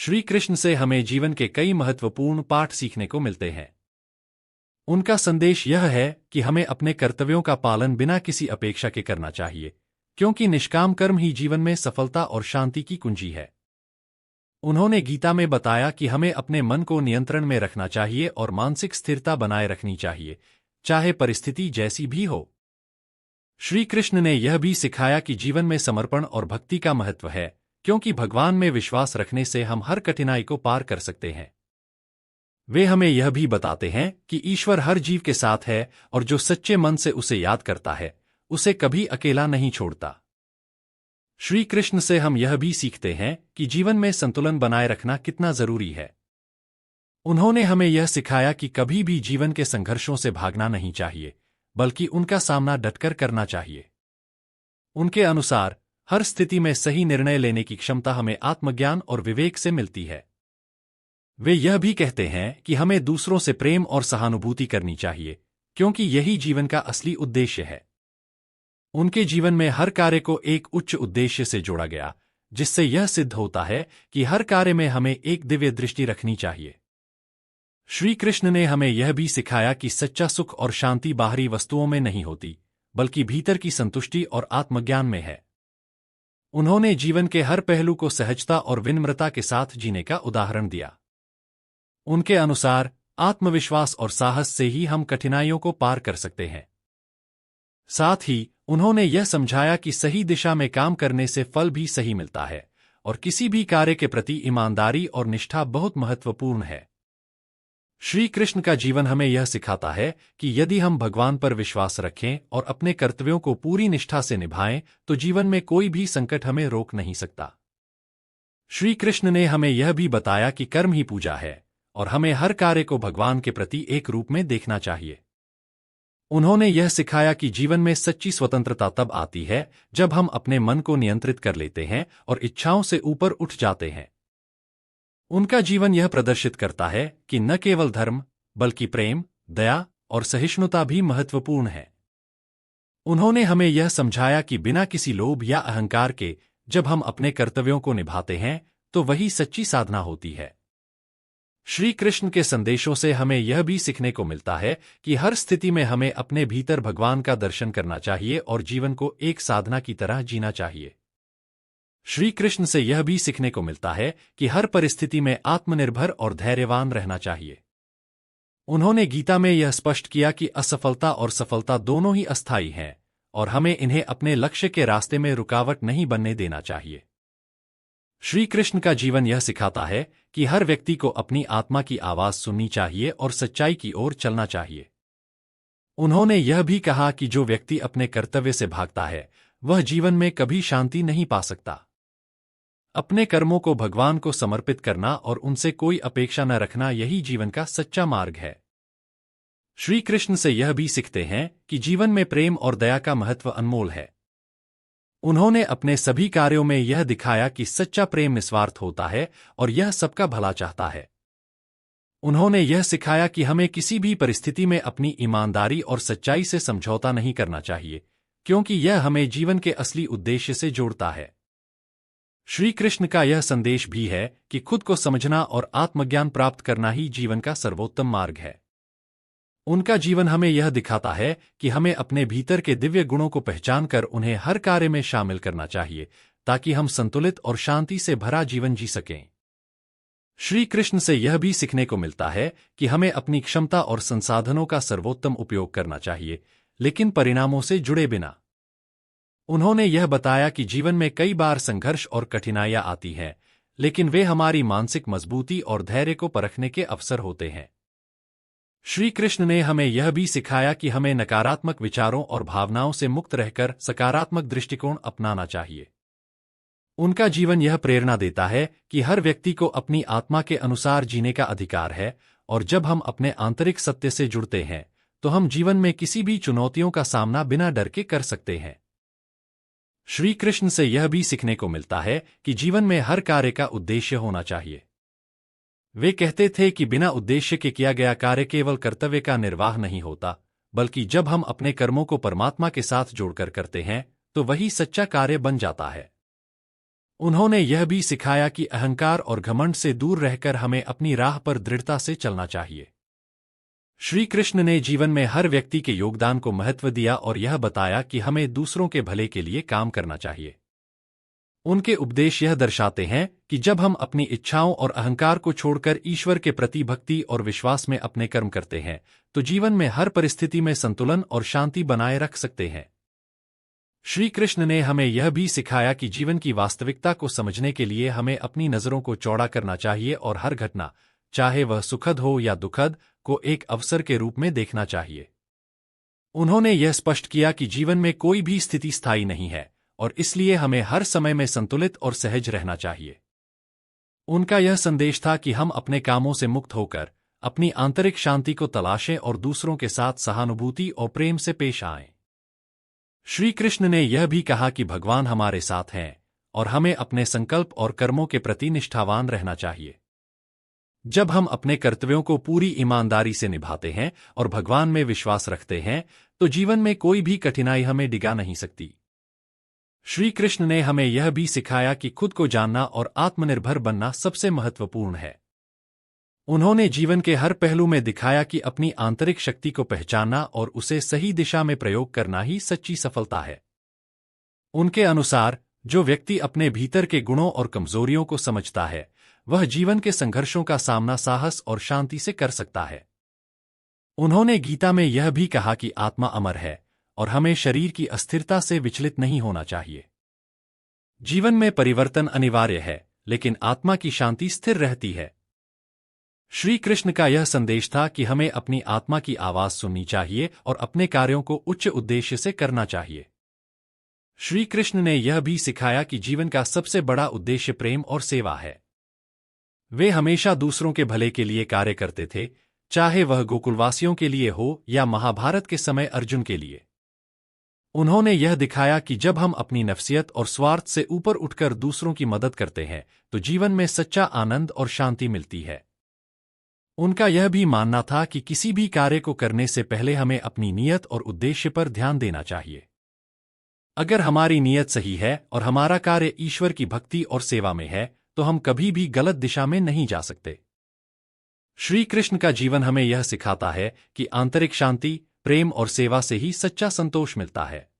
श्री कृष्ण से हमें जीवन के कई महत्वपूर्ण पाठ सीखने को मिलते हैं। उनका संदेश यह है कि हमें अपने कर्तव्यों का पालन बिना किसी अपेक्षा के करना चाहिए, क्योंकि निष्काम कर्म ही जीवन में सफलता और शांति की कुंजी है। उन्होंने गीता में बताया कि हमें अपने मन को नियंत्रण में रखना चाहिए और मानसिक स्थिरता बनाए रखनी चाहिए, चाहे परिस्थिति जैसी भी हो। श्री कृष्ण ने यह भी सिखाया कि जीवन में समर्पण और भक्ति का महत्व है, क्योंकि भगवान में विश्वास रखने से हम हर कठिनाई को पार कर सकते हैं। वे हमें यह भी बताते हैं कि ईश्वर हर जीव के साथ है और जो सच्चे मन से उसे याद करता है, उसे कभी अकेला नहीं छोड़ता। श्री कृष्ण से हम यह भी सीखते हैं कि जीवन में संतुलन बनाए रखना कितना जरूरी है। उन्होंने हमें यह सिखाया कि कभी भी जीवन के संघर्षों से भागना नहीं चाहिए, बल्कि उनका सामना डटकर करना चाहिए। उनके अनुसार हर स्थिति में सही निर्णय लेने की क्षमता हमें आत्मज्ञान और विवेक से मिलती है। वे यह भी कहते हैं कि हमें दूसरों से प्रेम और सहानुभूति करनी चाहिए, क्योंकि यही जीवन का असली उद्देश्य है। उनके जीवन में हर कार्य को एक उच्च उद्देश्य से जोड़ा गया, जिससे यह सिद्ध होता है कि हर कार्य में हमें एक दिव्य दृष्टि रखनी चाहिए। श्री कृष्ण ने हमें यह भी सिखाया कि सच्चा सुख और शांति बाहरी वस्तुओं में नहीं होती, बल्कि भीतर की संतुष्टि और आत्मज्ञान में है। उन्होंने जीवन के हर पहलू को सहजता और विनम्रता के साथ जीने का उदाहरण दिया। उनके अनुसार आत्मविश्वास और साहस से ही हम कठिनाइयों को पार कर सकते हैं। साथ ही उन्होंने यह समझाया कि सही दिशा में काम करने से फल भी सही मिलता है और किसी भी कार्य के प्रति ईमानदारी और निष्ठा बहुत महत्वपूर्ण है। श्री कृष्ण का जीवन हमें यह सिखाता है कि यदि हम भगवान पर विश्वास रखें और अपने कर्तव्यों को पूरी निष्ठा से निभाएं, तो जीवन में कोई भी संकट हमें रोक नहीं सकता। श्री कृष्ण ने हमें यह भी बताया कि कर्म ही पूजा है और हमें हर कार्य को भगवान के प्रति एक रूप में देखना चाहिए। उन्होंने यह सिखाया कि जीवन में सच्ची स्वतंत्रता तब आती है जब हम अपने मन को नियंत्रित कर लेते हैं और इच्छाओं से ऊपर उठ जाते हैं। उनका जीवन यह प्रदर्शित करता है कि न केवल धर्म, बल्कि प्रेम, दया और सहिष्णुता भी महत्वपूर्ण है। उन्होंने हमें यह समझाया कि बिना किसी लोभ या अहंकार के जब हम अपने कर्तव्यों को निभाते हैं, तो वही सच्ची साधना होती है। श्री कृष्ण के संदेशों से हमें यह भी सीखने को मिलता है कि हर स्थिति में हमें अपने भीतर भगवान का दर्शन करना चाहिए और जीवन को एक साधना की तरह जीना चाहिए। श्री कृष्ण से यह भी सीखने को मिलता है कि हर परिस्थिति में आत्मनिर्भर और धैर्यवान रहना चाहिए। उन्होंने गीता में यह स्पष्ट किया कि असफलता और सफलता दोनों ही अस्थायी हैं और हमें इन्हें अपने लक्ष्य के रास्ते में रुकावट नहीं बनने देना चाहिए। श्री कृष्ण का जीवन यह सिखाता है कि हर व्यक्ति को अपनी आत्मा की आवाज सुननी चाहिए और सच्चाई की ओर चलना चाहिए। उन्होंने यह भी कहा कि जो व्यक्ति अपने कर्तव्य से भागता है, वह जीवन में कभी शांति नहीं पा सकता। अपने कर्मों को भगवान को समर्पित करना और उनसे कोई अपेक्षा न रखना, यही जीवन का सच्चा मार्ग है। श्री कृष्ण से यह भी सीखते हैं कि जीवन में प्रेम और दया का महत्व अनमोल है। उन्होंने अपने सभी कार्यों में यह दिखाया कि सच्चा प्रेम निस्वार्थ होता है और यह सबका भला चाहता है। उन्होंने यह सिखाया कि हमें किसी भी परिस्थिति में अपनी ईमानदारी और सच्चाई से समझौता नहीं करना चाहिए, क्योंकि यह हमें जीवन के असली उद्देश्य से जोड़ता है। श्री कृष्ण का यह संदेश भी है कि खुद को समझना और आत्मज्ञान प्राप्त करना ही जीवन का सर्वोत्तम मार्ग है। उनका जीवन हमें यह दिखाता है कि हमें अपने भीतर के दिव्य गुणों को पहचान कर उन्हें हर कार्य में शामिल करना चाहिए, ताकि हम संतुलित और शांति से भरा जीवन जी सकें। श्री कृष्ण से यह भी सीखने को मिलता है कि हमें अपनी क्षमता और संसाधनों का सर्वोत्तम उपयोग करना चाहिए, लेकिन परिणामों से जुड़े बिना। उन्होंने यह बताया कि जीवन में कई बार संघर्ष और कठिनाइयां आती हैं, लेकिन वे हमारी मानसिक मजबूती और धैर्य को परखने के अवसर होते हैं। श्री कृष्ण ने हमें यह भी सिखाया कि हमें नकारात्मक विचारों और भावनाओं से मुक्त रहकर सकारात्मक दृष्टिकोण अपनाना चाहिए। उनका जीवन यह प्रेरणा देता है कि हर व्यक्ति को अपनी आत्मा के अनुसार जीने का अधिकार है, और जब हम अपने आंतरिक सत्य से जुड़ते हैं, तो हम जीवन में किसी भी चुनौतियों का सामना बिना डर के कर सकते हैं। श्री कृष्ण से यह भी सीखने को मिलता है कि जीवन में हर कार्य का उद्देश्य होना चाहिए। वे कहते थे कि बिना उद्देश्य के किया गया कार्य केवल कर्तव्य का निर्वाह नहीं होता, बल्कि जब हम अपने कर्मों को परमात्मा के साथ जोड़कर करते हैं, तो वही सच्चा कार्य बन जाता है। उन्होंने यह भी सिखाया कि अहंकार और घमंड से दूर रहकर हमें अपनी राह पर दृढ़ता से चलना चाहिए। श्री कृष्ण ने जीवन में हर व्यक्ति के योगदान को महत्व दिया और यह बताया कि हमें दूसरों के भले के लिए काम करना चाहिए। उनके उपदेश यह दर्शाते हैं कि जब हम अपनी इच्छाओं और अहंकार को छोड़कर ईश्वर के प्रति भक्ति और विश्वास में अपने कर्म करते हैं, तो जीवन में हर परिस्थिति में संतुलन और शांति बनाए रख सकते हैं। श्री कृष्ण ने हमें यह भी सिखाया कि जीवन की वास्तविकता को समझने के लिए हमें अपनी नज़रों को चौड़ा करना चाहिए और हर घटना, चाहे वह सुखद हो या दुखद, को एक अवसर के रूप में देखना चाहिए। उन्होंने यह स्पष्ट किया कि जीवन में कोई भी स्थिति स्थायी नहीं है और इसलिए हमें हर समय में संतुलित और सहज रहना चाहिए। उनका यह संदेश था कि हम अपने कामों से मुक्त होकर अपनी आंतरिक शांति को तलाशें और दूसरों के साथ सहानुभूति और प्रेम से पेश आएं। श्री कृष्ण ने यह भी कहा कि भगवान हमारे साथ हैं और हमें अपने संकल्प और कर्मों के प्रति निष्ठावान रहना चाहिए। जब हम अपने कर्तव्यों को पूरी ईमानदारी से निभाते हैं और भगवान में विश्वास रखते हैं, तो जीवन में कोई भी कठिनाई हमें डिगा नहीं सकती। श्री कृष्ण ने हमें यह भी सिखाया कि खुद को जानना और आत्मनिर्भर बनना सबसे महत्वपूर्ण है। उन्होंने जीवन के हर पहलू में दिखाया कि अपनी आंतरिक शक्ति को पहचानना और उसे सही दिशा में प्रयोग करना ही सच्ची सफलता है। उनके अनुसार, जो व्यक्ति अपने भीतर के गुणों और कमजोरियों को समझता है, वह जीवन के संघर्षों का सामना साहस और शांति से कर सकता है। उन्होंने गीता में यह भी कहा कि आत्मा अमर है और हमें शरीर की अस्थिरता से विचलित नहीं होना चाहिए। जीवन में परिवर्तन अनिवार्य है, लेकिन आत्मा की शांति स्थिर रहती है। श्री कृष्ण का यह संदेश था कि हमें अपनी आत्मा की आवाज सुननी चाहिए और अपने कार्यों को उच्च उद्देश्य से करना चाहिए। श्री कृष्ण ने यह भी सिखाया कि जीवन का सबसे बड़ा उद्देश्य प्रेम और सेवा है। वे हमेशा दूसरों के भले के लिए कार्य करते थे, चाहे वह गोकुलवासियों के लिए हो या महाभारत के समय अर्जुन के लिए। उन्होंने यह दिखाया कि जब हम अपनी नफ्सियत और स्वार्थ से ऊपर उठकर दूसरों की मदद करते हैं, तो जीवन में सच्चा आनंद और शांति मिलती है। उनका यह भी मानना था कि किसी भी कार्य को करने से पहले हमें अपनी नीयत और उद्देश्य पर ध्यान देना चाहिए। अगर हमारी नीयत सही है और हमारा कार्य ईश्वर की भक्ति और सेवा में है, तो हम कभी भी गलत दिशा में नहीं जा सकते। श्री कृष्ण का जीवन हमें यह सिखाता है कि आंतरिक शांति, प्रेम और सेवा से ही सच्चा संतोष मिलता है।